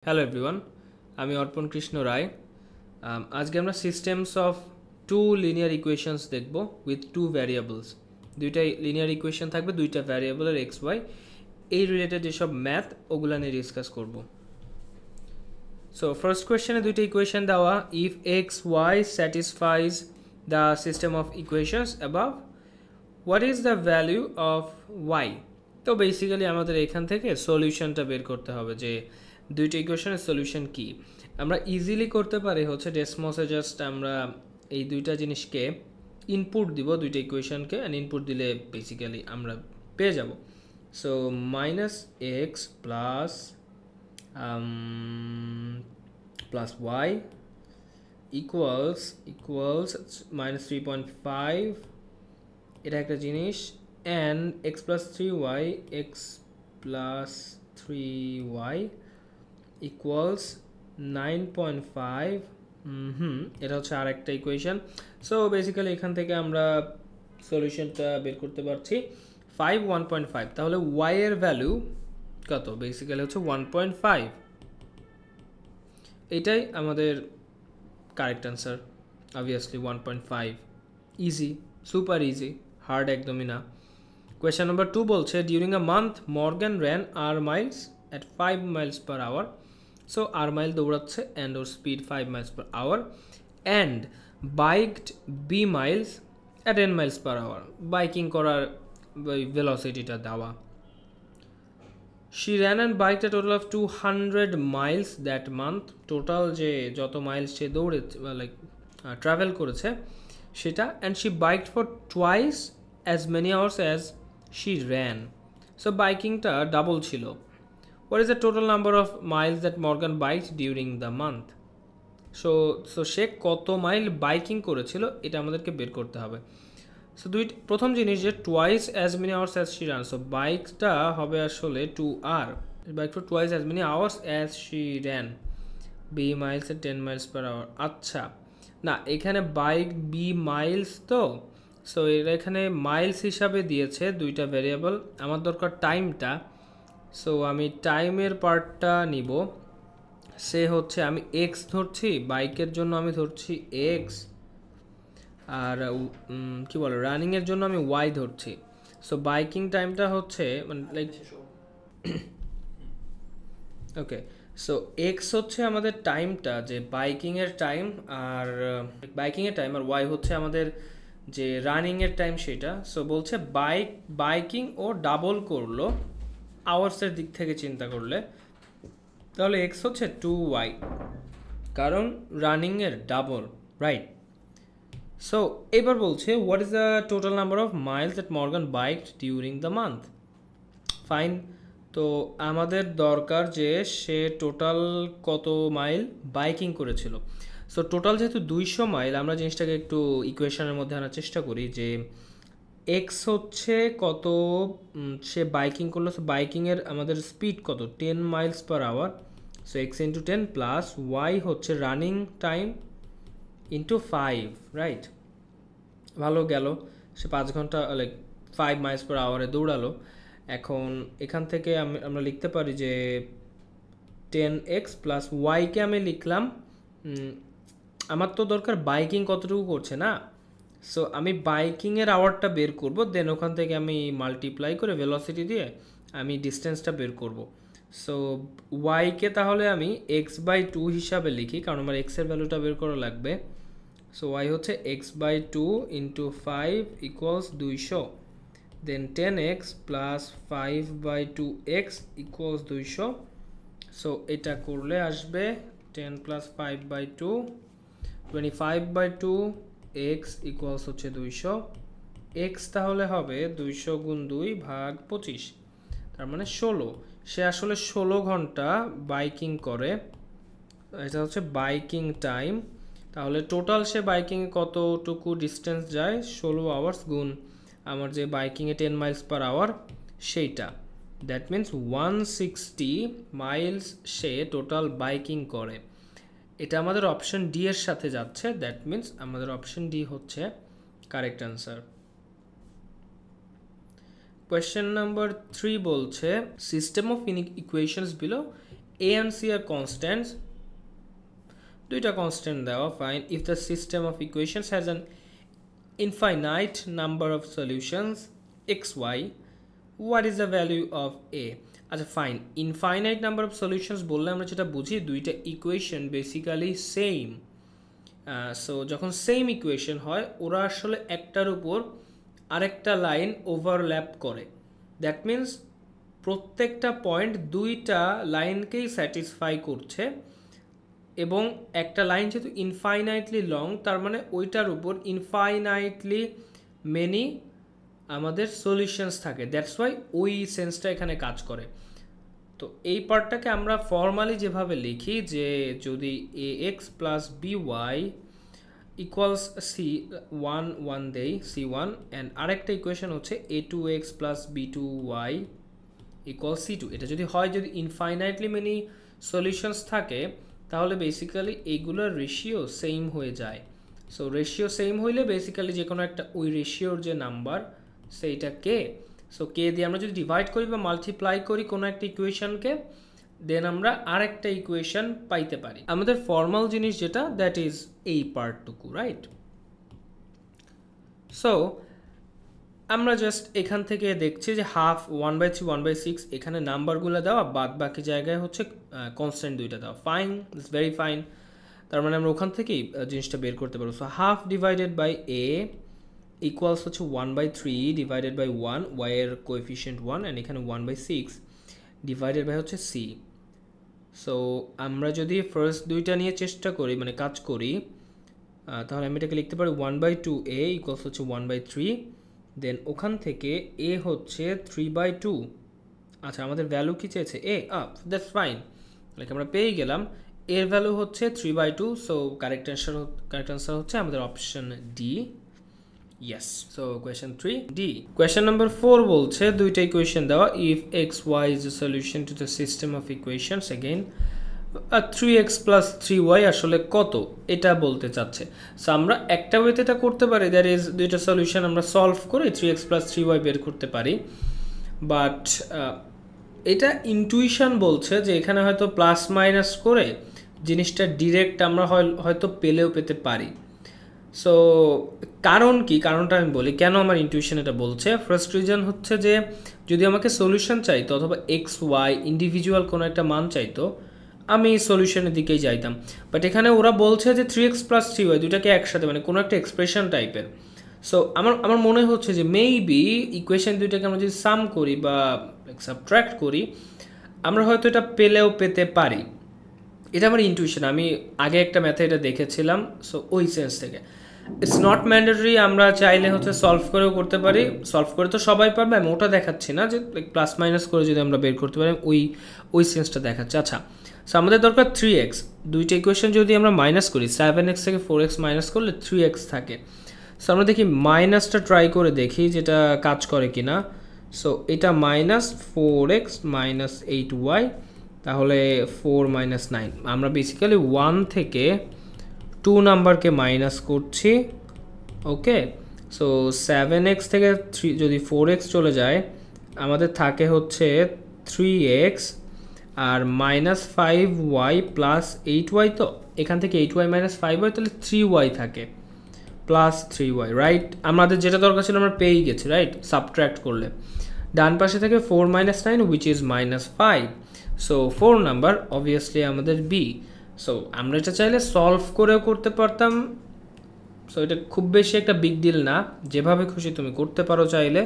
Hello everyone, আমি অর্পণ কৃষ্ণ রায়। আজকে আমরা systems of two linear equations দেখব উইথ টু ভ্যারিয়েবলস। দুইটা লিনিয়ার ইকুয়েশন থাকবে, দুইটা ভ্যারিয়েবলের এক্স ওয়াই, এই রিলেটেড যেসব ম্যাথ ওগুলো নিয়ে ডিসকাস করব। সো ফার্স্ট কোয়েশ্চেনে দুইটা ইকুয়েশন দেওয়া, if X Y satisfies the system of equations above, what is the value of Y. তো বেসিক্যালি আমাদের এখান থেকে সলিউশনটা বের করতে হবে যে দুইটা ইকুয়েশনের সলিউশন কি। আমরা ইজিলি করতে পারি হচ্ছে ডেসমসে জাস্ট আমরা এই দুইটা জিনিসকে ইনপুট দিব, দুইটা ইকুয়েশনকে, অ্যান্ড ইনপুট দিলে বেসিক্যালি আমরা পেয়ে যাব। So minus X plus Y equals minus 3.5, এটা একটা জিনিস, and x plus 3y equals 9.5। এটা হচ্ছে আর একটা ইকুয়েশন। সো বেসিক্যালি এখান থেকে আমরা সলিউশনটা বের করতে পারছি 1.5। তাহলে y এর ভ্যালু কত? বেসিক্যালি হচ্ছে 1.5। এটাই আমাদের correct answer, obviously 1.5। Easy, super easy, hard একদমই না। কোয়েশ্চেন নাম্বার 2 বলছে, during a month Morgan ran r miles at 5 miles per hour. So r mile দৌড়াচ্ছে অ্যান্ড ওর speed 5 miles per hour, and biked b miles at 10 miles per hour। Biking করার ভেলোসিটিটা দেওয়া। She ran and biked a total of 200 miles that month. Total যে যত miles সে দৌড়েছে like travel করেছে সেটা, and she biked for twice as many hours as she ran. So বাইকিংটা ডাবল ছিল। What is the total number of miles that Morgan biked during the month. So সে কত মাইল বাইকিং করেছিল এটা আমাদেরকে বের করতে হবে। সো প্রথম জিনিস যে twice as many hours as she ran, so বাইকটা হবে আসলে 2r, bike for twice as many hours as she ran, B miles a 10 miles per hour। আচ্ছা, না এখানে বাইক বি মাইলস, তো সো এরা এখানে মাইলস হিসাবে দিয়েছে দুইটা ভ্যারিয়েবল, আমার দরকার টাইমটা। সো আমি টাইমের পার্টটা নিব। সে হচ্ছে আমি এক্স ধরছি, বাইকের জন্য আমি ধরছি এক্স, আর কি বলে রানিংয়ের জন্য আমি ওয়াই ধরছি। সো বাইকিং টাইমটা হচ্ছে মানে লাইক ওকে, সো এক্স হচ্ছে আমাদের টাইমটা, যে বাইকিংয়ের টাইম, আর আর ওয়াই হচ্ছে আমাদের যে রানিংয়ের টাইম সেটা। সো বলছে বাইকিং ও ডাবল করলো আওয়ার্সের দিক থেকে চিন্তা করলে, তাহলে এক্স হচ্ছে 2y, কারণ রানিংয়ের ডাবল, রাইট। সো এবার বলছে, what is the total number of miles that Morgan biked during the month. Fine, তো আমাদের দরকার যে সে টোটাল কত মাইল বাইকিং করেছিল। সো টোটাল যেহেতু 200 মাইল, আমরা জিনিসটাকে একটু ইকুয়েশনের মধ্যে আনার চেষ্টা করি যে এক্স হচ্ছে কত সে বাইকিং করলো। সো বাইকিংয়ের আমাদের স্পিড কত? 10 miles per hour। So X into 10 plus Y হচ্ছে রানিং টাইম ইন্টু 5, রাইট। ভালো গেল, সে 5 ঘন্টা লাইক 5 miles per hour দৌড়ালো। এখন এখান থেকে আমরা লিখতে পারি যে 10x প্লাস ওয়াইকে আমি লিখলাম, আমার তো দরকার বাইকিং কতটুকু করছে না। সো আমি বাইকিংয়ের আওয়ারটা বের করব, দেন ওখান থেকে আমি মাল্টিপ্লাই করে ভেলোসিটি দিয়ে আমি ডিস্টেন্সটা বের করব। সো ওয়াইকে তাহলে আমি x/2 হিসাবে লিখি, কারণ আমার এক্সের ভ্যালুটা বের করা লাগবে। সো ওয়াই হচ্ছে x/2 ইন্টু 5 ইকুয়ালস 200, দেন 10x plus 5/2x equals 200। So এটা করলে আসবে 10 প্লাস 5/2 25/2, x ইকুয়ালস হচ্ছে 200। x তাহলে হবে 200 গুণ 2 ভাগ 25, তার মানে 16। সে আসলে 16 ঘন্টা বাইকিং করে, এটা হচ্ছে বাইকিং টাইম। তাহলে টোটাল সে বাইকিংয়ে কতটুকু ডিস্টেন্স যায়, 16 আওয়ার্স গুণ আমার যে বাইকিংয়ে 10 miles per hour সেইটা, that means 160 Miles say total biking করে। এটা আমাদের অপশন ডি এর সাথে যাচ্ছে, দ্যাট মিন্স আমাদের অপশন ডি হচ্ছে কারেক্ট অ্যান্সার। কোয়েশ্চেন নাম্বার 3 বলছে, system of equations below A and C are constants, দুইটা কনস্ট্যান্ট দেওয়া, fine. If the system of equations has an infinite number of solutions x Y, what is the value of a. আচ্ছা fine, infinite number of solutions বললে আমরা যেটা বুঝি দুইটা equation basically same. So যখন same equation হয় ওরা আসলে একটার উপর আরেকটা লাইন ওভারল্যাপ করে, দ্যাট মিন্স প্রত্যেকটা পয়েন্ট দুইটা লাইনকেই স্যাটিসফাই করছে, এবং একটা লাইন যেহেতু ইনফাইনাইটলি লং তার মানে ওইটার উপর ইনফাইনাইটলি মেনি আমাদের সলিউশনস থাকে, দ্যাটস ওয়াই ওই সেন্সটা এখানে কাজ করে। তো এই পার্টটাকে আমরা ফর্মালি যেভাবে লিখি যে যদি a x plus b y equals c one one দেই সি ওয়ান, অ্যান্ড আরেকটা ইকুয়েশন হচ্ছে a two x plus b two y equal c two, এটা যদি হয় যদি ইনফাইনাইটলি মেনি সলিউশনস থাকে তাহলে বেসিক্যালি এইগুলোর রেশিও সেম হয়ে যায়। সো রেশিও সেম হইলে বেসিক্যালি যে কোনো একটা ওই রেশিওর যে নাম্বার সেইটা কে, সো কে দিয়ে আমরা যদি ডিভাইড করি বা মাল্টিপ্লাই করি কোনো একটা ইকুয়েশনকে, দেন আমরা আরেকটা ইকুয়েশন পাইতে পারি। আমাদের ফর্মাল জিনিস যেটা দ্যাট ইজ এই পার্টটুকু, রাইট? সো আমরা জাস্ট এখান থেকে দেখছি যে হাফ 1/3 1/6 এখানে নাম্বারগুলো দেওয়া, বাদ বাকি জায়গায় হচ্ছে কনস্ট্যান্ট দুইটা দেওয়া, ফাইন, ইটস ভেরি ফাইন। তার মানে আমরা ওখান থেকেই জিনিসটা বের করতে পারবো। So half divided by A equals হচ্ছে 1/3 ডিভাইডেড বাই 1, ওয়াই এর কোএফিশিয়েন্ট 1, অ্যান্ড এখানে 1/6 ডিভাইডেড বাই হচ্ছে সি। সো আমরা যদি ফার্স্ট দুইটা নিয়ে চেষ্টা করি মানে কাজ করি, তাহলে আমি এটাকে লিখতে পারি 1/2 এ ইকুয়ালস হচ্ছে 1/3, দেন ওখান থেকে এ হচ্ছে 3/2। আচ্ছা আমাদের ভ্যালু কি চেয়েছে এ, দ্যাটস ফাইন, লাইক আমরা পেয়ে গেলাম এর ভ্যালু হচ্ছে 3/2। সো কারেক্ট অ্যান্সার হচ্ছে আমাদের option D. Yes, so question 3 D. Question number 4 বলছে দুইটা ইকুয়েশন দেওয়া, if X Y is a solution to the system of equations, again 3x plus 3y আসলে কত এটা বলতে চাচ্ছে। সো আমরা একটা ওয়েতে এটা করতে পারি, দ্যাট ইজ দুইটা সলিউশন আমরা সলভ করে 3x প্লাস 3y বের করতে পারি, বাট এটা ইনটুইশন বলছে যে এখানে হয়তো প্লাস মাইনাস করে জিনিসটা ডিরেক্ট আমরা হয়তো পেলেও পেতে পারি। সো কারণ কি, কারণটা আমি বলি কেন আমার ইনটুইশন এটা বলছে। ফার্স্ট রিজন হচ্ছে যে যদি আমাকে সলিউশন চাইতো অথবা এক্স ওয়াই ইন্ডিভিজুয়াল কোনো একটা মান চাইতো আমি সলিউশনের দিকেই যাইতাম, বাট এখানে ওরা বলছে যে 3x প্লাস 3y দুটাকে একসাথে মানে কোনো একটা এক্সপ্রেশন টাইপের। সো আমার মনে হচ্ছে যে মেবি ইকুয়েশন দুইটাকে আমরা যদি সাম করি বা সাবট্র্যাক্ট করি আমরা হয়তো এটা পেলেও পেতে পারি, এটা আমার ইনটুইশন। আমি আগে একটা ম্যাথে এটা দেখেছিলাম, সো ওই সেন্স থেকে ইটস নট ম্যান্ডেটরি, আমরা চাইলে হচ্ছে সলভ করেও করতে পারি, সলভ করে তো সবাই পারবে, আমি ওটা দেখাচ্ছি না যে প্লাস মাইনাস করে যদি আমরা বের করতে পারি ওই সেন্সটা দেখাচ্ছে। আচ্ছা সো আমাদের দরকার 3x, দুইটা ইকুয়েশন যদি আমরা মাইনাস করি 7x থেকে 4x মাইনাস করলে 3x থাকে। সো আমরা দেখি মাইনাসটা ট্রাই করে দেখি যেটা কাজ করে কিনা। সো এটা মাইনাস 4x মাইনাস 8y, তাহলে 4 মাইনাস 9, আমরা বেসিক্যালি 1 থেকে 2 নাম্বারকে মাইনাস করছি, ওকে। সো 7x থেকে 3 যদি 4x চলে যায় আমাদের থাকে হচ্ছে 3x আর মাইনাস 5y প্লাস 8y, তো এখান থেকে 8y মাইনাস 5y তাহলে 3y থাকে প্লাস 3y, রাইট? আমাদের যেটা দরকার ছিল আমরা পেয়েই গেছি, রাইট? সাবট্র্যাক্ট করলে ডান পাশে থেকে 4 minus 9 which is minus 5, so 4 number obviously আমাদের বি। সো আমরা এটা চাইলে সলভ করেও করতে পারতাম, সো এটা খুব বেশি একটা বিগ ডিল না, যেভাবে খুশি তুমি করতে পারো চাইলে,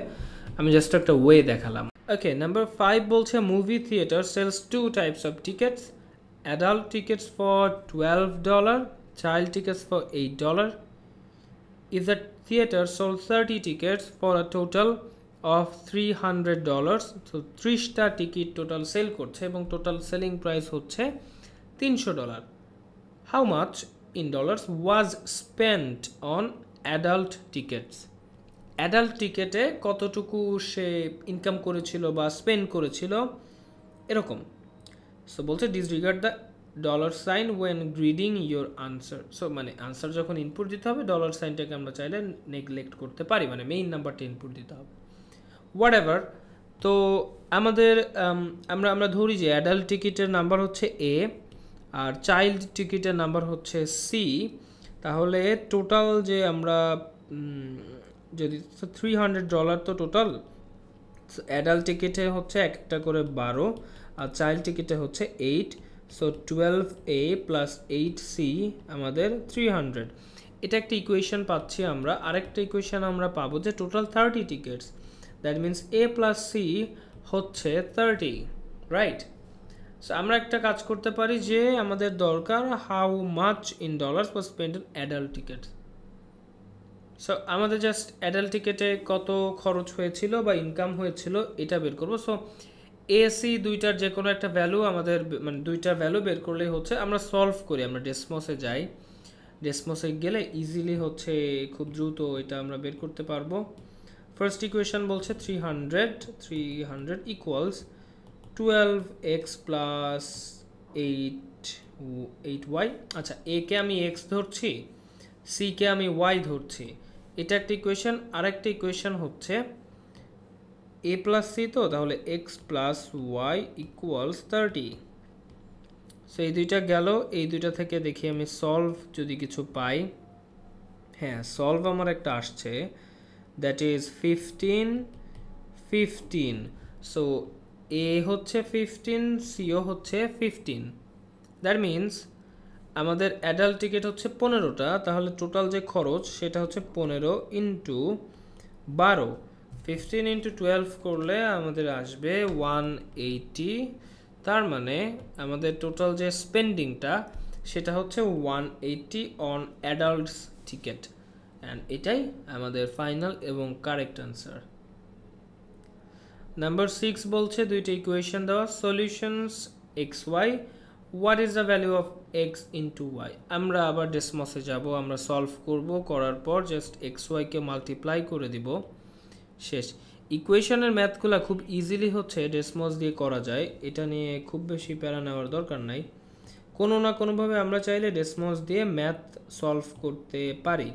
আমি জাস্ট একটা ওয়ে দেখালাম। ওকে, নাম্বার 5 বলছে movie theatre sells 2 types of tickets, adult tickets for $12, child tickets for $8. If the theater sold 30 tickets for a total of $300, so 30টা টিকিট টোটাল সেল করছে এবং টোটাল সেলিং প্রাইস হচ্ছে $300, how much in dollars was spent on adult tickets? Adult টিকেটে কতটুকু সে income করেছিল বা spend করেছিল এরকম। সো বলছে disregard the dollar sign when gridding your answer. So মানে আনসার যখন ইনপুট দিতে হবে ডলার সাইনটাকে আমরা চাইলে নেগলেক্ট করতে পারি, মানে মেইন নাম্বারটা ইনপুট দিতে হবে, হোয়াট এভার। তো আমাদের আমরা আমরা ধরি যে অ্যাডাল্ট টিকিটের নাম্বার হচ্ছে এ আর চাইল্ড টিকিটের নাম্বার হচ্ছে সি, তাহলে টোটাল যে আমরা যদি $300 তো টোটাল অ্যাডাল্ট টিকিটে হচ্ছে একটা করে 12 আর চাইল্ড টিকিটে হচ্ছে 8, সো 12A প্লাস 8C আমাদের 300। এটা একটা ইকুয়েশন পাচ্ছি আমরা। আরেকটা ইকুয়েশন আমরা পাবো যে total 30 tickets, that means A plus C হচ্ছে 30, রাইট? সো আমরা একটা কাজ করতে পারি যে আমাদের দরকার how much in dollars was spend on adult ticket. So আমাদের জাস্ট অ্যাডাল্ট টিকেটে কত খরচ হয়েছিল বা ইনকাম হয়েছিল এটা বের করবো। সো এসি দুইটার যে কোনো একটা ভ্যালু আমাদের, মানে দুইটার ভ্যালু বের করলেই হচ্ছে। আমরা সলভ করি, আমরা ডেসমসে যাই, ডেসমসে গেলে ইজিলি হচ্ছে খুব দ্রুত এটা আমরা বের করতে পারবো। ফার্স্ট ইকুয়েশন বলছে 300 ইকুয়ালস 12x প্লাস 8y। আচ্ছা, এ কে আমি এক্স ধরছি, সি কে আমি ওয়াই ধরছি, এটা একটা ইকুয়েশন। আরেকটা ইকুয়েশন হচ্ছে এ প্লাস সি, তো তাহলে X plus Y equals 30। So এই দুইটা গেল, এই দুইটা থেকে দেখি আমি সলভ যদি কিছু পাই। হ্যাঁ, সলভ আমার একটা আসছে, দ্যাট ইজ 15। সো এ হচ্ছে 15, সিও হচ্ছে 15, দ্যাট মিনস আমাদের অ্যাডাল্ট টিকিট হচ্ছে 15টা, তাহলে টোটাল যে খরচ সেটা হচ্ছে 15 ইন্টু 12, 15 ইন্টু 12 করলে আমাদের আসবে 180। তার মানে আমাদের টোটাল যে স্পেন্ডিংটা সেটা হচ্ছে 180 অন অ্যাডাল্টস টিকিট, অ্যান্ড এটাই আমাদের ফাইনাল এবং কারেক্ট আনসার। নাম্বার 6 বলছে দুইটা ইকুয়েশন দেওয়া, solutions x Y, what is the value of X into Y. আমরা আবার ডেসমসে যাব, আমরা সলভ করব, করার পর জাস্ট এক্স ওয়াইকে মাল্টিপ্লাই করে দিব, শেষ। ইকুয়েশনের ম্যাথগুলো খুব ইজিলি হচ্ছে ডেসমস দিয়ে করা যায়, এটা নিয়ে খুব বেশি প্যারা নেওয়ার দরকার নাই। কোনো না কোনোভাবে আমরা চাইলে ডেসমস দিয়ে ম্যাথ সলভ করতে পারি,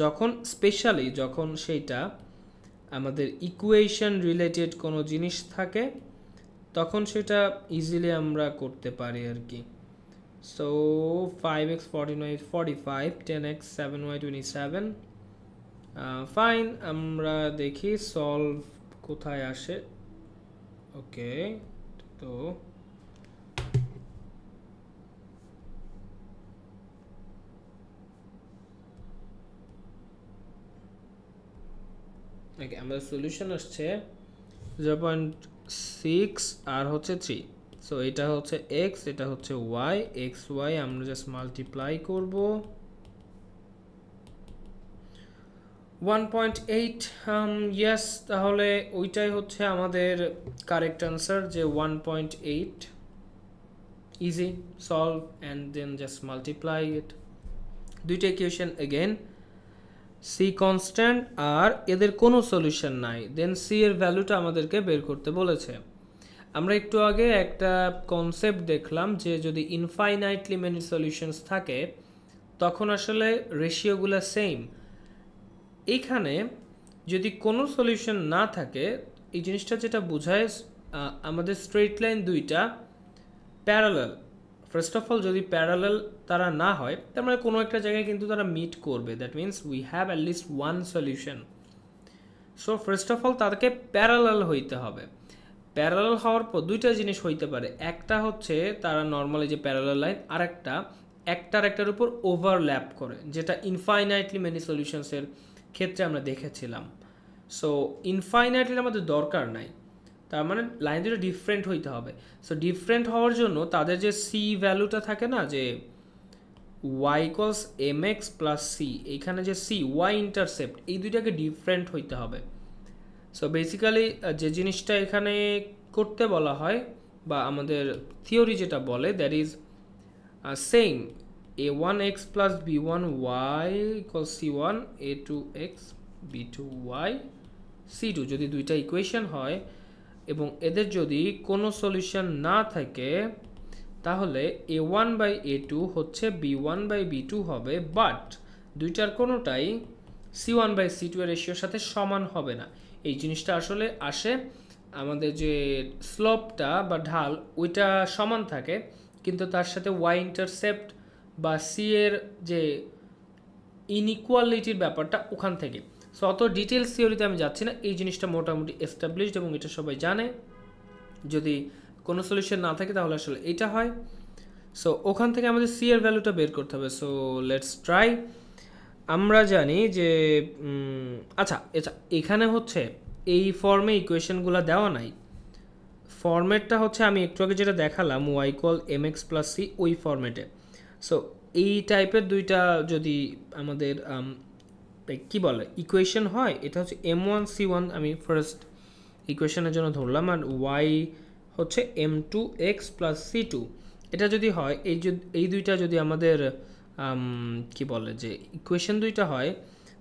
যখন স্পেশালি যখন সেইটা আমাদের ইকুয়েশন রিলেটেড কোনো জিনিস থাকে তখন সেটা ইজিলি আমরা করতে পারি আর কি। So 5x 14y 45, 10x 7y 27, fine. আমরা দেখি সলভ কোথায় আসে। ওকে, তো আমাদের সলিউশন আসছে 0.6 আর হচ্ছে 3। সো এটা হচ্ছে x, এটা হচ্ছে y, x y আমরা জাস্ট মাল্টিপ্লাই করব 1.8। ইয়েস, তাহলে ওইটাই হচ্ছে আমাদের কারেক্ট আনসার, যে 1.8। Easy solve and then just multiply it. দুইটা ইকুয়েশন এগেন, সি কনস্ট্যান্ট আর এদের কোনো সলিউশন নাই, দেন সি এর ভ্যালুটা আমাদেরকে বের করতে বলেছে। আমরা একটু আগে একটা কনসেপ্ট দেখলাম যে যদি ইনফাইনাইটলি মেনি সলিউশনস থাকে তখন আসলে রেশিওগুলো সেম। এইখানে যদি কোনো সলিউশন না থাকে, এই জিনিসটা যেটা বোঝায় আমাদের স্ট্রেট লাইন দুইটা প্যারালাল। ফার্স্ট অফ অল যদি প্যারালাল তারা না হয় তার মানে কোনো একটা জায়গায় কিন্তু তারা মিট করবে, that means we have at least one solution. So first of all তাদেরকে প্যারালাল হইতে হবে। প্যারালাল হওয়ার পর দুইটা জিনিস হইতে পারে, একটা হচ্ছে তারা নর্মালি যে প্যারালাল লাইন, আর একটার একটার উপর ওভারল্যাপ করে, যেটা ইনফাইনাইটলি মেনি সলিউশনসের ক্ষেত্রে আমরা দেখেছিলাম। সো ইনফাইনাইটলি আমাদের দরকার নাই, তার মানে লাইন দুটো ডিফারেন্ট হইতে হবে। সো ডিফারেন্ট হওয়ার জন্য তাদের যে সি ভ্যালুটা থাকে না, যে Y equals M X plus C, এইখানে যে সি ওয়াই ইন্টারসেপ্ট, এই দুইটাকে ডিফারেন্ট হইতে হবে। সো বেসিক্যালি যে জিনিসটা এখানে করতে বলা হয় বা আমাদের থিওরি যেটা বলে, that is same a1x plus b1y equals c1, a2x b2y c2 যদি দুইটা ইকুয়েশন হয় এবং এদের যদি কোনো সলিউশন না থাকে তাহলে a1 বাই a2 হচ্ছে b1 বাই b2 হবে, বাট দুইটার কোনোটাই c1 বাই c2 এর রেশিওর সাথে সমান হবে না। এই জিনিসটা আসলে আসে আমাদের যে স্লোপটা বা ঢাল ওইটা সমান থাকে, কিন্তু তার সাথে ওয়াই ইন্টারসেপ্ট বা সি এর যে ইনইকুয়ালিটির ব্যাপারটা ওখান থেকে। সো অত ডিটেলস থিওরিতে আমি যাচ্ছি না, এই জিনিসটা মোটামুটি এস্টাবলিশড এবং এটা সবাই জানে। যদি কোনো সলিউশন না থাকে তাহলে আসলে এটা হয়। সো ওখান থেকে আমাদের সি এর ভ্যালুটা বের করতে হবে। So let's try. আমরা জানি যে আচ্ছা এখানে হচ্ছে এই ফর্মে ইকুয়েশনগুলো দেওয়া নাই, ফরম্যাটটা হচ্ছে আমি একটু আগে যেটা দেখালাম Y equal M X plus C, ওই ফরম্যাটে। সো এই টাইপের দুইটা যদি আমাদের কি বলে ইকুয়েশন হয়, এটা হচ্ছে m1c1 আমি ফার্স্ট ইকুয়েশনের জন্য ধরলাম, আর ওয়াই হচ্ছে m2x প্লাস c2। এটা যদি হয় এই দুইটা যদি আমাদের কি বলে যে ইকুয়েশন দুইটা হয়,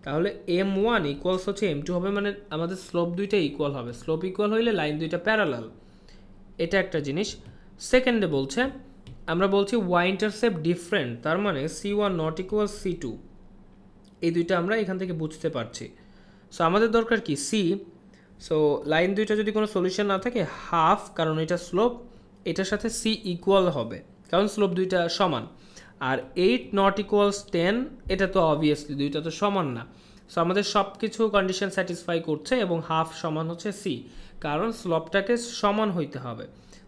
তাহলে m1 ইকুয়ালস হচ্ছে m2 হবে, মানে আমাদের স্লোপ দুইটা ইকুয়াল হবে। স্লোপ ইকুয়াল হইলে লাইন দুইটা প্যারালাল, এটা একটা জিনিস। সেকেন্ডে বলছে আমরা বলছি ওয়াই ইন্টারসেপ্ট ডিফারেন্ট, তার মানে c1 নট ইকুয়াল c2। এই দুইটা আমরা এখান থেকে বুঝতে পারছি। সো আমাদের দরকার কি সি। সো লাইন দুইটা যদি কোনো সলিউশন না থাকে, হাফ, কারণ এটা স্লোপ, এটার সাথে সি ইকুয়াল হবে কারণ স্লোপ দুইটা সমান। আর 8 নট ইকুয়ালস 10, এটা তো অবভিয়াসলি দুইটা তো সমান না। সো আমাদের সব কিছু কন্ডিশন স্যাটিসফাই করছে এবং হাফ সমান হচ্ছে সি, কারণ স্লোপটাকে সমান হইতে হবে।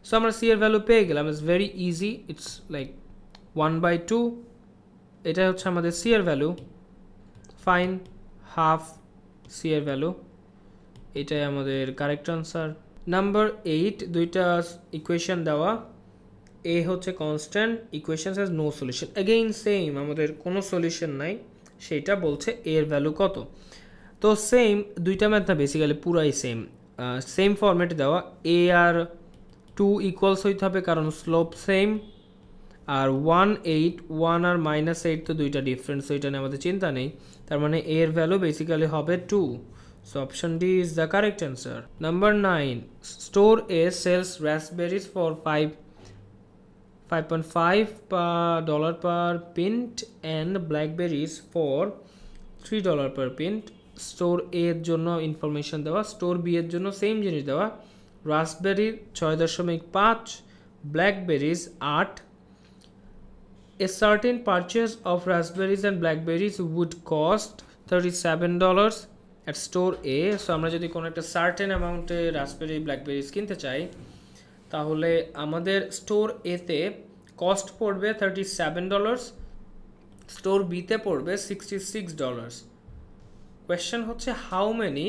সো আমরা সি এর ভ্যালু পেয়ে গেলাম। It's very easy, it's like 1/2। এটা হচ্ছে আমাদের সি এর ভ্যালু। ফাইন, হাফ সি এর ভ্যালু, এটাই আমাদের কারেক্ট আনসার। নাম্বার 8, দুইটা ইকুয়েশন দেওয়া, এ হচ্ছে constant, equation has no solution. Again same, আমাদের কোনো সলিউশন নাই, সেইটা বলছে এর ভ্যালু কত। তো সেম দুইটা ম্যাথ না বেসিক্যালি পুরাই সেম, সেম ফরম্যাটে দেওয়া। এ আর 2 ইকুয়ালস হইতে হবে কারণ স্লোপ সেম। আর 1 আর -8 তো দুইটা ডিফারেন্স, ওইটা নিয়ে আমাদের চিন্তা নেই। তার মানে এর ভ্যালু বেসিক্যালি হবে 2। So option D is the correct answer. Number 9, store A sells raspberries for $5.5 per pint and blackberries for $3 per pint. Store এ এর জন্য ইনফরমেশন দেওয়া, স্টোর বি এর জন্য সেম জিনিস দেওয়া। Raspberry 6.5, ব্ল্যাকবেরিজ 8। A certain purchase of raspberries and blackberries would cost $37 at store A. So আমরা যদি কোনো একটা সার্টেন অ্যামাউন্টে রাসবেরি ব্ল্যাকবেরিজ কিনতে চাই, তাহলে আমাদের স্টোর এতে কস্ট পড়বে $37, স্টোর বিতে পড়বে $66। কোয়েশ্চেন হচ্ছে how many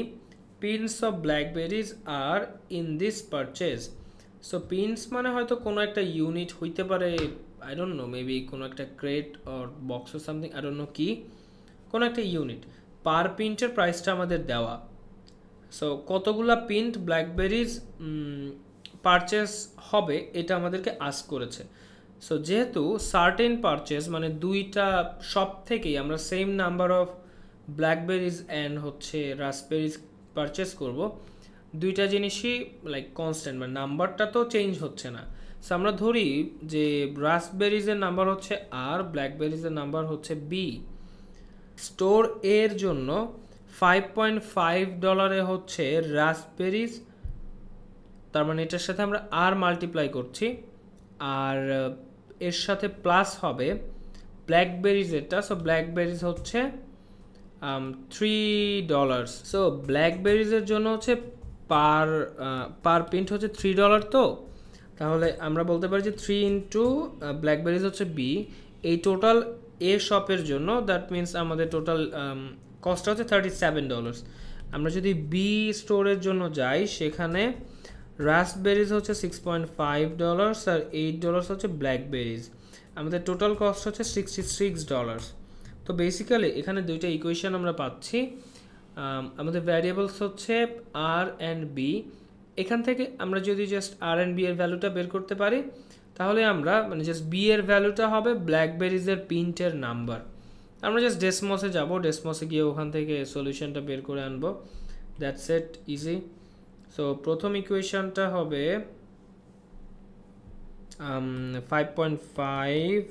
pins of blackberries are in this purchase. So pins মানে হয়তো কোনো একটা ইউনিট হইতে পারে, আই ডোন্ট নো, মেবি কোনো একটা crate or box or something, I don't know কি, কোনো একটা ইউনিট। পার পিন্টের প্রাইসটা আমাদের দেওয়া। সো কতগুলা পিন্ট ব্ল্যাকবেরিজ পারচেস হবে এটা আমাদেরকে আস্ক করেছে। সো যেহেতু সার্টেন পারচেস মানে দুইটা শপ থেকেই আমরা সেম নাম্বার অফ ব্ল্যাকবেরিজ অ্যান্ড হচ্ছে রাসবেরিজ পারচেস করব, দুইটা জিনিসই লাইক কনস্ট্যান্ট, মানে নাম্বারটা তো চেঞ্জ হচ্ছে না। সো আমরা ধরি যে রাসবেরিজের নাম্বার হচ্ছে আর, ব্ল্যাকবেরিজের নাম্বার হচ্ছে বি। স্টোর এর জন্য $5.5 হচ্ছে রাসবেরিজ, তার মানে এটার সাথে আমরা আর মাল্টিপ্লাই করছি, আর এর সাথে প্লাস হবে ব্ল্যাকবেরিজ এটা। সো ব্ল্যাকবেরিজ হচ্ছে $3। সো ব্ল্যাকবেরিজের জন্য হচ্ছে পার পিন্ট হচ্ছে $3। তো তাহলে আমরা বলতে পারি যে 3 ইন্টু ব্ল্যাকবেরিজ হচ্ছে বি, এই টোটাল এ শপের জন্য, দ্যাট মিনস আমাদের টোটাল কস্টটা হচ্ছে $37। আমরা যদি বি স্টোরের জন্য যাই, সেখানে রাসবেরিজ হচ্ছে $6.5 আর $8 হচ্ছে ব্ল্যাকবেরিজ, আমাদের টোটাল কস্ট হচ্ছে $66। তো বেসিক্যালি এখানে দুইটা ইকুয়েশন আমরা পাচ্ছি। আমাদের ভ্যারিয়েবলস হচ্ছে আর অ্যান্ড বি। এখান থেকে আমরা যদি জাস্ট আর অ্যান্ড বি এর ভ্যালুটা বের করতে পারি, তাহলে আমরা মানে জাস্ট বি এর ভ্যালুটা হবে ব্ল্যাকবেরিজের পিন্টের নাম্বার। আমরা জাস্ট ডেসমসে যাব, ডেসমসে গিয়ে ওখান থেকে সলিউশনটা বের করে আনবো, দ্যাটস ইট, ইজি। সো প্রথম ইকুয়েশনটা হবে 5.5,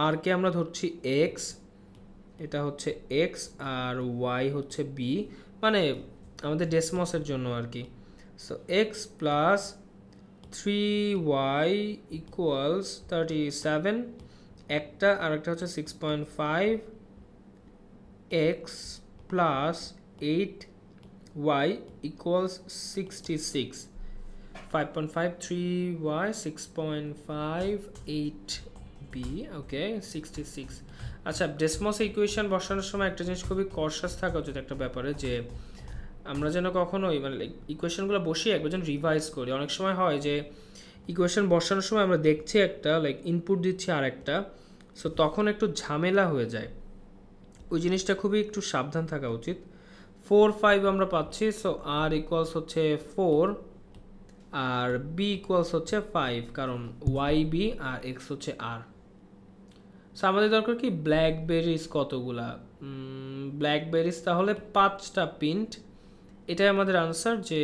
আর কে আমরা ধরছি এক্স, এটা হচ্ছে এক্স আর ওয়াই হচ্ছে বি, মানে আমাদের ডেসমসের জন্য আর কি। So x plus 3y equals 37, একটা আর একটা হচ্ছে 6.5 x plus 8y equals 66, 5.5 3y 6.5 8b, ওকে 66। আচ্ছা, ডেসমস ইকুয়েশন বসানোর সময় একটা জিনিস খুবই কনশাস থাকা উচিত একটা ব্যাপারে, যে আমরা যেন কখনোই মানে ইকুয়েশনগুলো বসিয়ে একবার যেন রিভাইজ করি। অনেক সময় হয় যে ইকুয়েশন বসানোর সময় আমরা দেখছি একটা, লাইক ইনপুট দিচ্ছি আর একটা, সো তখন একটু ঝামেলা হয়ে যায়। ওই জিনিসটা খুবই একটু সাবধান থাকা উচিত। 4 5 আমরা পাচ্ছি, সো আর ইকুয়ালস হচ্ছে 4 আর বি ইকুয়ালস হচ্ছে 5, কারণ ওয়াই বি আর এক্স হচ্ছে আর। সো আমাদের দরকার কি ব্ল্যাকবেরিজ কতগুলা, ব্ল্যাকবেরিজ তাহলে 5টা পিন্ট, এটাই আমাদের আনসার, যে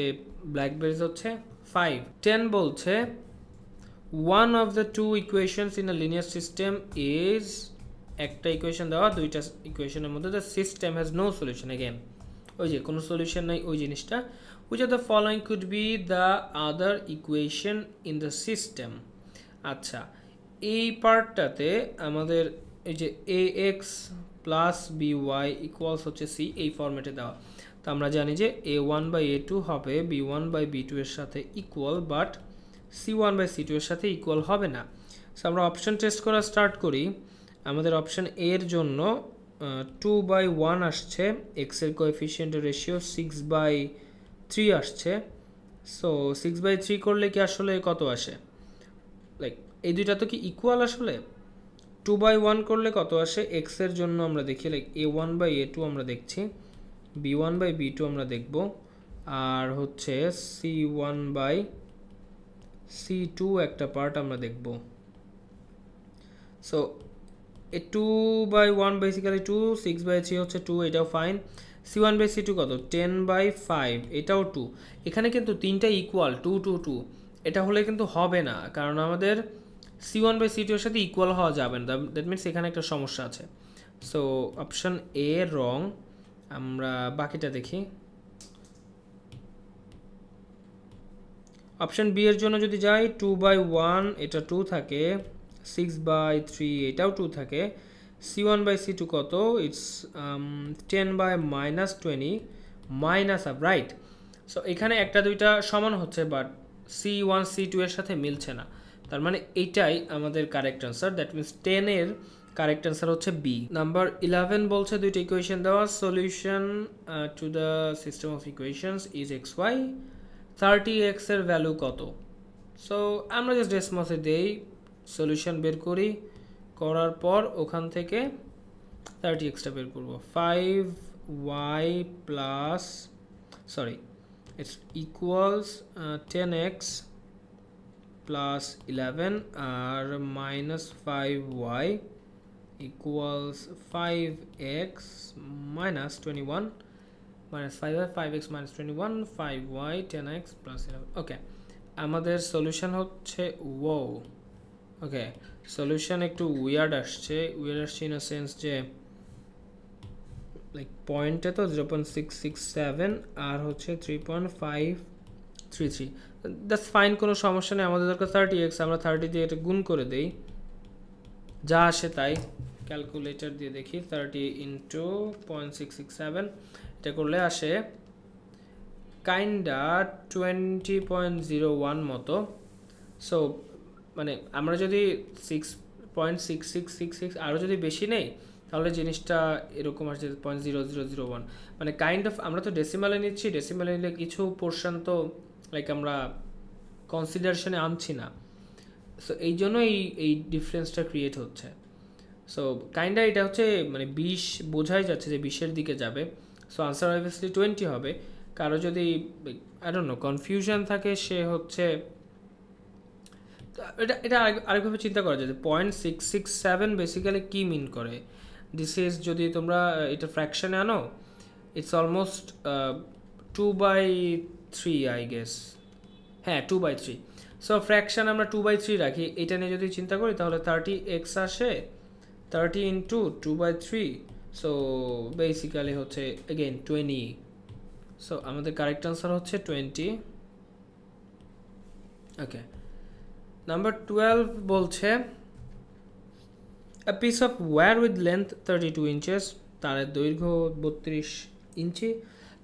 ব্ল্যাকবেরিজ হচ্ছে 5। 10 বলছে one of the two equations in a linear system is, একটা ইকুয়েশন দেওয়া, দুইটা ইকুয়েশনের মধ্যে the system has no solution, again ওই যে কোনো সলিউশন নাই ওই জিনিসটা, which of the following could be the other equation in the system। আচ্ছা, এই পার্টটাতে আমাদের এই যে ax প্লাস by ইকুয়ালস হচ্ছে c, এই ফরম্যাটে দেওয়া। তো আমরা জানি যে a1/a2 হবে b1/b2 এর সাথে ইকুয়াল, বাট c1/c2 এর সাথে ইকুয়াল হবে না। সো আমরা অপশন টেস্ট করা স্টার্ট করি। আমাদের অপশন এ এর জন্য 2/1 আসছে, x এর কোএফিসিয়েন্টের রেশিও 6/3 আসছে। সো 6/3 করলে কি আসলে কত আসে, লাইক এই দুইটা তো কি ইকুয়াল আসলে। 2/1 করলে কত আসে, x এর জন্য আমরা দেখি, লাইক a1/a2 আমরা দেখছি, b1/b2 আমরা দেখব, আর হচ্ছে c1/c2 একটা পার্ট আমরা দেখব। সো এ 2/1 বেসিক্যালি 2, 6/3 হচ্ছে 2, এটাও ফাইন। c1/c2 কত, 10/5, এটাও 2। এখানে কিন্তু তিনটা ইকুয়াল 2 2 2, এটা হলে কিন্তু হবে না, কারণ আমাদের c1/c2 এর সাথে ইকুয়াল হওয়া যাবে না, দ্যাট মিনস এখানে একটা সমস্যা আছে। সো অপশন এ রং। আমরা বাকিটা দেখি। অপশন বি এর জন্য যদি যাই, 2/1 এটা 2 থাকে, 6/3 এটাও 2 থাকে, c1/c2 কত, it's 10/-20 minus up, right. So এখানে একটা দুইটা সমান হচ্ছে, বাট c1 c2 এর সাথে মিলছে না, তার মানে এইটাই আমাদের কারেক্ট আনসার, দ্যাট মিনস 10 এর কারেক্ট আনসার হচ্ছে বি। নাম্বার 11 বলছে দুইটা ইকুয়েশন দেওয়া, solution to the system of equations is xy, 30x এর ভ্যালু কত। সো আমরা জাস্ট ডেসমসে দেই, সলিউশন বের করি, করার পর ওখান থেকে 30xটা বের করব। 5y plus sorry it's equals 10x plus 11 আর minus 5y equals 5x minus 21 minus 5y, 5x minus 21, 5y 10x plus 11, ওকে। আমাদের সলিউশন হচ্ছে ওয়াও, ওকে সলিউশন একটু উইয়ার্ড আসছে ইন আ সেন্স যে লাইক পয়েন্টে তো 0.667 আর হচ্ছে 3.533, দ্যাটস ফাইন, কোনো সমস্যা নেই। আমাদের দরকার 30x, আমরা 30 দিয়ে এটা গুণ করে দেই, যা আসে তাই। ক্যালকুলেটর দিয়ে দেখি, 30 ইন্টু 0.667, এটা করলে আসে কাইন্ডা 20.01 মতো। সো মানে আমরা যদি 6.6666 আরও যদি বেশি নেই, তাহলে জিনিসটা এরকম আসছে 0.0001, মানে কাইন্ড অফ। আমরা তো ডেসিমালে নিচ্ছি, ডেসিমালে নিলে কিছু পোর্শন তো লাইক আমরা কনসিডারেশনে আনছি না, সো এই জন্য এই ডিফারেন্সটা ক্রিয়েট হচ্ছে। সো কাইন্ডা এটা হচ্ছে মানে 20 বোঝাই যাচ্ছে যে 20-এর দিকে যাবে, সো আনসার অবভিয়াসলি 20 হবে। কারো যদি আই ডোন্ট নো কনফিউশন থাকে, সে হচ্ছে এটা আরেকভাবে চিন্তা করা যায়, 0.667 বেসিক্যালি কি মিন করে। দিস ইজ, যদি তোমরা এটা ফ্র্যাকশনে আনো, ইটস অলমোস্ট 2/3 আই গেস, হ্যাঁ 2/3। সো ফ্র্যাকশন আমরা 2/3 রাখি, এটা নিয়ে যদি চিন্তা করি তাহলে 30x আসে, 30 ইন্টু 2/3, সো বেসিক্যালি হচ্ছে এগেইন 20। সো আমাদের কারেক্ট আনসার হচ্ছে 20। ওকে, নাম্বার 12 বলছে a piece of wire with length 32 inches, তার দৈর্ঘ্য 32 ইঞ্চি,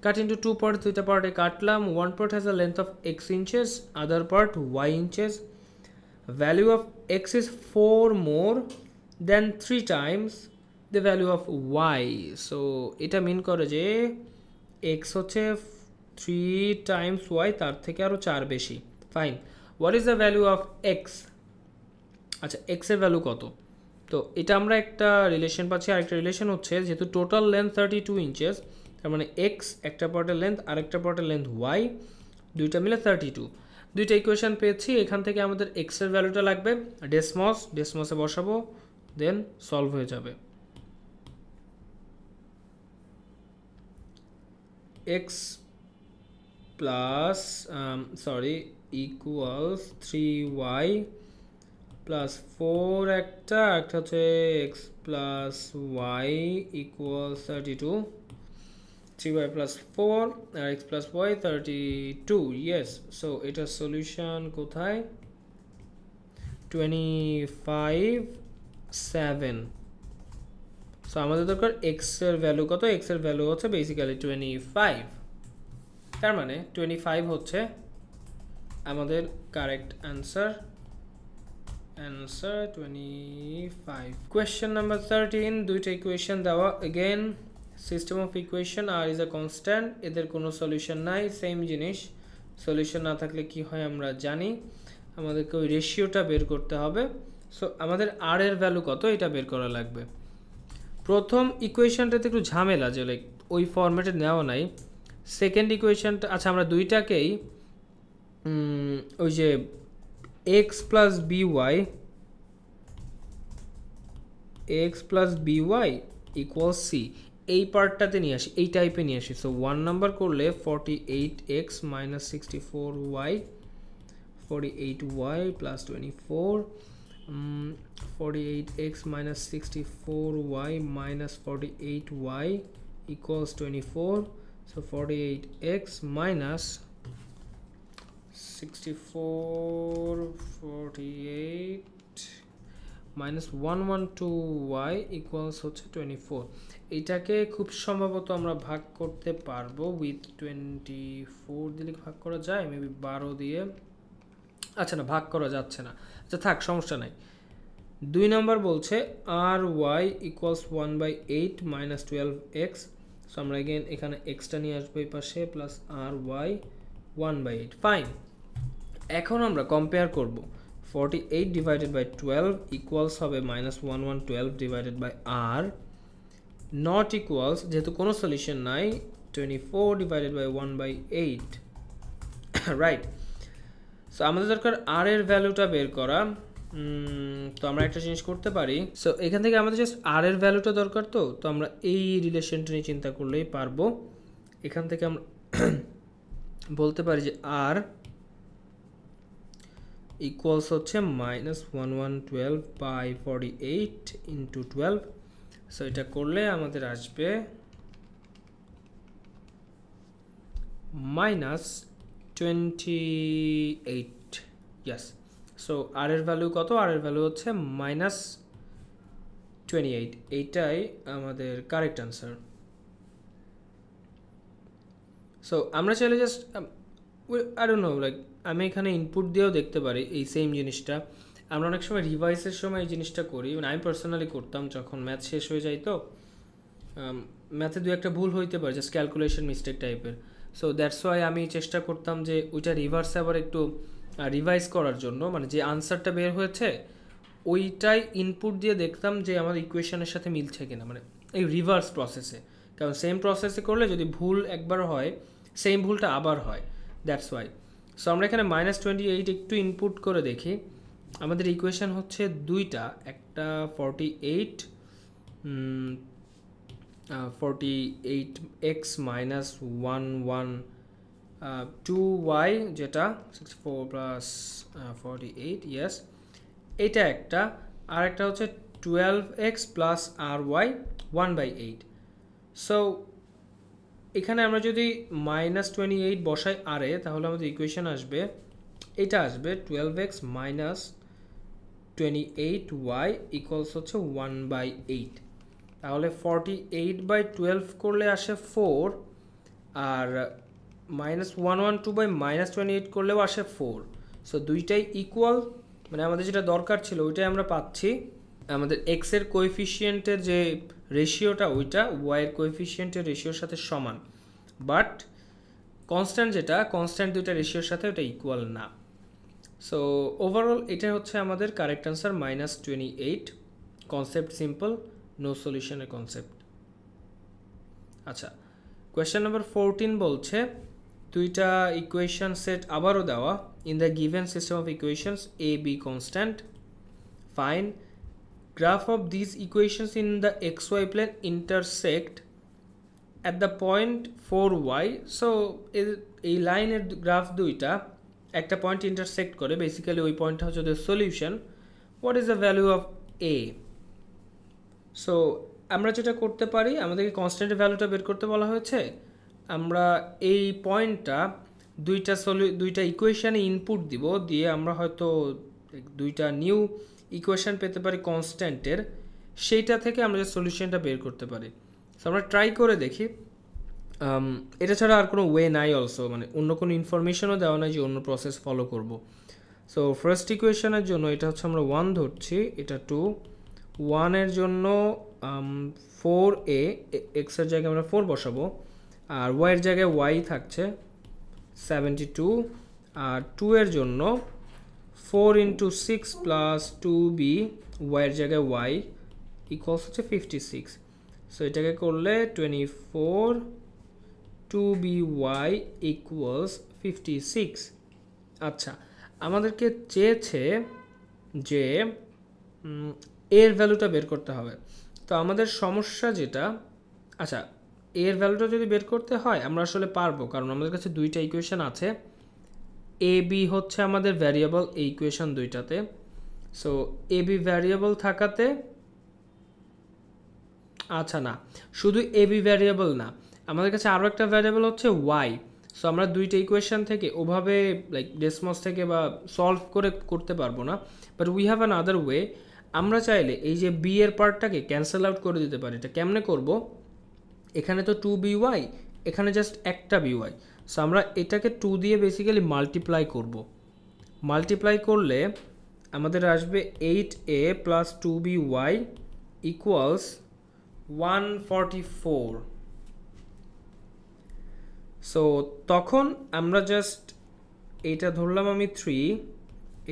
cut into two parts, দুইটা পার্টে কাটলাম, one part has a length of x inches, other part y inches, value of x is 4 more than 3 times the value of y, so এটা মিন করে যে x হচ্ছে 3 times y, তার থেকে আরো 4 বেশি। Fine, what is the value of x? আচ্ছা, x এর ভ্যালু কত? তো এটা আমরা একটা রিলেশন পাচ্ছি, আরেকটা রিলেশন হচ্ছে যেহেতু টোটাল লেন্থ 32 ইঞ্চেস, তার মানে এক্স একটা পার্টের লেন্থ আর একটা পার্টের লেন্থ ওয়াই, দুইটা মিলে 32, দুইটা ইকুয়েশন পেয়েছি। এখান থেকে আমাদের এক্স এর ভ্যালুটা লাগবে, ডেসমসে বসাবো, দেন সলভ হয়ে যাবে। X plus equals 3y plus 4 একটা হচ্ছে x plus Y equals 32, 3y plus 4 আর x plus y 32, yes. So এটার সলিউশন কোথায়? 25, 7। সো আমাদের দরকার এক্স এর ভ্যালু কত? এক্স এর ভ্যালু হচ্ছে বেসিক্যালি 25, তার মানে 25 হচ্ছে আমাদের correct answer. Answer 25. Question number 13, দুইটা ইকুয়েশন দেওয়া, again system of equation, r is a constant, এদের কোনো সলিউশন নাই, সেম জিনিস। সলিউশন না থাকলে কি হয় আমরা জানি, আমাদেরকে ওই রেশিওটা বের করতে হবে। সো আমাদের r এর ভ্যালু কত এটা বের করা লাগবে। প্রথম ইকুয়েশনটাতে একটু ঝামেলা, যে লাইক ওই ফরম্যাটে নেওয়া নাই। সেকেন্ড ইকুয়েশনটা, আচ্ছা আমরা দুইটাকেই ওই যে x plus by equals c, এই পার্টটাতে নিয়ে আসি, এই টাইপে নিয়ে আসি। সো 1 নাম্বার করলে 48x minus 64y, 48y plus 24, 48x minus 64y minus 48y equals 24, so 48x minus 64, 48 minus 112y equals হচ্ছে 24। এটাকে খুব সম্ভবত আমরা ভাগ করতে পারবো উইথ 24 দিলে ভাগ করা যায়, মেবি 12 দিয়ে, আচ্ছা না ভাগ করা যাচ্ছে না, আচ্ছা থাক সমস্যা নাই। 2 নম্বর বলছে আর y equals 1/8 minus 12x, so আমরা এগেন এখানে এক্সটা নিয়ে আসবো এই পাশে, প্লাস আর ওয়াই 1/8। ফাইন, এখন আমরা কম্পেয়ার করব 48 ডিভাইডেড বাই 12 ইকুয়ালস হবে মাইনাস 1112 ডিভাইডেড বাই আর, নট ইকুয়ালস যেহেতু কোনো সলিউশন নাই 24 ডিভাইডেড বাই 1/8, রাইট। সো আমাদের দরকার আর এর ভ্যালুটা বের করা। তো আমরা একটা জিনিস করতে পারি, সো এখান থেকে আমাদের জাস্ট আর এর ভ্যালুটা দরকার, তো আমরা এই রিলেশনটা নিয়ে চিন্তা করলেই পারবো। এখান থেকে আমরা বলতে পারি যে আর ইকুয়ালস হচ্ছে মাইনাস 1112 বাই 48 ইন্টু 12, সো এটা করলে আমাদের আসবে মাইনাস 28, ইয়াস। সো আর এর ভ্যালু কত? আর এর ভ্যালু হচ্ছে মাইনাস 28, এইটাই আমাদের কারেক্ট আনসার। সো আমরা চাইলে just I don't no, like আমি এখানে ইনপুট দিয়েও দেখতে পারি এই সেম জিনিসটা। আমরা অনেক সময় রিভাইসের সময় এই জিনিসটা করি, মানে আমি পার্সোনালি করতাম যখন ম্যাথ শেষ হয়ে যায়, তো ম্যাথে দু একটা ভুল হইতে পারে, জাস্ট ক্যালকুলেশন মিস্টেক টাইপের। সো দ্যাটস ওয়াই আমি চেষ্টা করতাম যে ওইটা রিভার্সে আবার একটু রিভাইজ করার জন্য, মানে যে আনসারটা বের হয়েছে ওইটাই ইনপুট দিয়ে দেখতাম যে আমার ইকুয়েশনের সাথে মিলছে কিনা, মানে এই রিভার্স প্রসেসে। কারণ সেম প্রসেসে করলে যদি ভুল একবার হয়, সেম ভুলটা আবার হয়, দ্যাটস ওয়াই। সো আমরা এখানে মাইনাস 28 একটু ইনপুট করে দেখি। আমাদের ইকুয়েশন হচ্ছে দুইটা, একটা 48x মাইনাস 112y, যেটা 64 প্লাস 48, ইয়েস, এটা একটা, আর একটা হচ্ছে 12x প্লাস আর ওয়াই 1/8। সো এখানে আমরা যদি মাইনাস 28 বসাই আরে, তাহলে আমাদের ইকুয়েশন আসবে এটা আসবে 12x মাইনাস 28y ইকুয়ালস হচ্ছে 1/8। তাহলে 48/12 করলে আসে 4, আর -112/-28 করলেও আসে 4। সো দুইটাই ইকুয়াল, মানে আমাদের যেটা দরকার ছিল ওইটাই আমরা পাচ্ছি। আমাদের এক্স এর কোএফিসিয়েন্টের যে রেশিওটা ওইটা ওয়াই এর কোএফিসিয়েন্টের রেশিওর সাথে সমান, বাট কনস্ট্যান্ট যেটা কনস্ট্যান্ট দুইটা রেশিওর সাথে ওটা ইকুয়াল না। সো ওভারঅল এটা হচ্ছে আমাদের correct answer -28। Concept simple, no সলিউশনের কনসেপ্ট। আচ্ছা, কোয়েশ্চেন নাম্বার 14 বলছে দুইটা ইকুয়েশন সেট আবারও দেওয়া, in the given system of equations a b constant, fine graph of this equations in the xy plane intersect at the point 4y। So এই লাইনের graph দুইটা একটা পয়েন্ট ইন্টারসেক্ট করে, basically ওই পয়েন্টটা হচ্ছে ওদের solution. What is the value of A? So আমরা যেটা করতে পারি, আমাদেরকে কনস্ট্যান্টের ভ্যালুটা বের করতে বলা হয়েছে। আমরা এই পয়েন্টটা দুইটা ইকুয়েশানে ইনপুট দিব, দিয়ে আমরা হয়তো দুইটা নিউ ইকুয়েশান পেতে পারি কনস্ট্যান্টের, সেইটা থেকে আমরা যে সলিউশনটা বের করতে পারি। সো আমরা ট্রাই করে দেখি। এটা ছাড়া আর কোনো ওয়ে নাই অলসো, মানে অন্য কোনো ইনফরমেশনও দেওয়া নাই যে অন্য প্রসেস ফলো করব। সো ফার্স্ট ইকুয়েশনের জন্য এটা হচ্ছে আমরা 1 ধরছি, এটা 2। 1 এর জন্য 4a, এক্সের জায়গায় আমরা 4 বসাবো, আর ওয়াই এর জায়গায় ওয়াই থাকছে 72, আর 2 এর জন্য 4 × 6 + 2b, ওয়াই এর জায়গায় ওয়াই ইকুয়ালস হচ্ছে 56। সো এটাকে করলে 24 2by ইকুয়ালস 56। আচ্ছা, আমাদেরকে চেয়েছে যে এর ভ্যালুটা বের করতে হবে। তো আমাদের সমস্যা যেটা, আচ্ছা এর ভ্যালুটা যদি বের করতে হয় আমরা আসলে পারবো, কারণ আমাদের কাছে দুইটা ইকুয়েশন আছে। এ বি হচ্ছে আমাদের ভ্যারিয়েবল এই ইকুয়েশন দুইটাতে। সো এ বি ভ্যারিয়েবল থাকাতে, আচ্ছা না, শুধু এ বি ভ্যারিয়েবল না, আমাদের কাছে আরও একটা ভ্যারিয়েবল হচ্ছে ওয়াই। সো আমরা দুইটা ইকুয়েশন থেকে ওভাবে লাইক ডেসমস থেকে বা সলভ করে করতে পারবো না, but we have an other way. আমরা চাইলে এই যে বি এর পার্টটাকে ক্যান্সেল আউট করে দিতে পারি। এটা কেমনে করব? এখানে তো 2by, এখানে জাস্ট একটা by। সো আমরা এটাকে 2 দিয়ে বেসিক্যালি মাল্টিপ্লাই করব। মাল্টিপ্লাই করলে আমাদের আসবে 8a + 2by ইকুয়ালস 144। সো তখন আমরা জাস্ট এইটা ধরলাম আমি 3,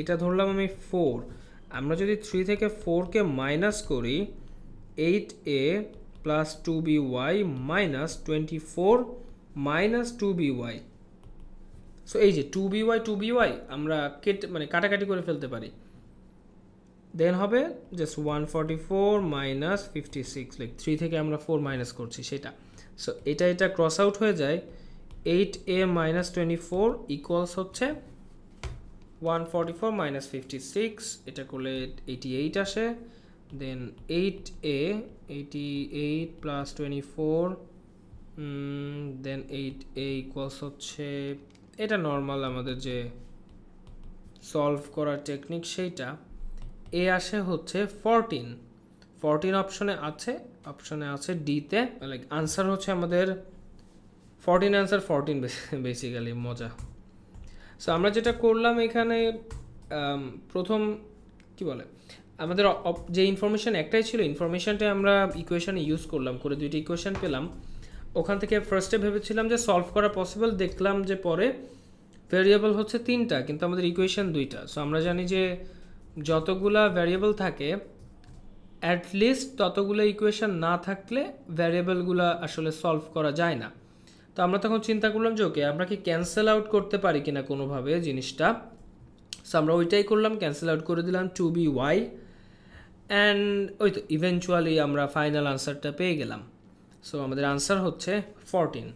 এটা ধরলাম আমি 4। আমরা যদি 3 থেকে 4কে মাইনাস করি, 8a + 2by - 24 - 2by। সো এই যে 2by আমরা মানে কাটাকাটি করে ফেলতে পারি, দেন হবে জাস্ট 144 - 56, লাইক 3 থেকে আমরা 4 মাইনাস করছি সেটা। সো এটা ক্রস আউট হয়ে যায়, 8a - 24 ইকুয়ালস হচ্ছে 144 - 56। এটা করলে 88 আসে। দেন 8a 88 + 24, দেন 8a ইকুয়ালস হচ্ছে, এটা নর্মাল আমাদের যে সলভ করার টেকনিক সেইটা। এ আসে হচ্ছে 14 অপশনে আছে ডিতে, লাইক আনসার হচ্ছে আমাদের 14, অ্যান্সার 14 বেসিক্যালি মজা। সো আমরা যেটা করলাম এখানে, প্রথম কি বলে আমাদের যে ইনফরমেশান একটাই ছিল, ইনফরমেশানটা আমরা ইকুয়েশানে ইউজ করলাম, করে দুইটা ইকুয়েশান পেলাম। ওখান থেকে ফার্স্টে ভেবেছিলাম যে সলভ করা পসিবল, দেখলাম যে পরে ভ্যারিয়েবল হচ্ছে 3টা কিন্তু আমাদের ইকুয়েশান 2টা। সো আমরা জানি যে যতগুলা ভ্যারিয়েবল থাকে অ্যাটলিস্ট ততগুলো ইকুয়েশান না থাকলে ভ্যারিয়েবলগুলো আসলে সলভ করা যায় না। তো আমরা তখন চিন্তা করলাম যে ওকে আমরা কি ক্যান্সেল আউট করতে পারি কিনা কোনোভাবে জিনিসটা। সো আমরা ওইটাই করলাম, ক্যান্সেল আউট করে দিলাম 2by, অ্যান্ড ওই তো ইভেনচুয়ালি আমরা ফাইনাল আনসারটা পেয়ে গেলাম। সো আমাদের আনসার হচ্ছে 14।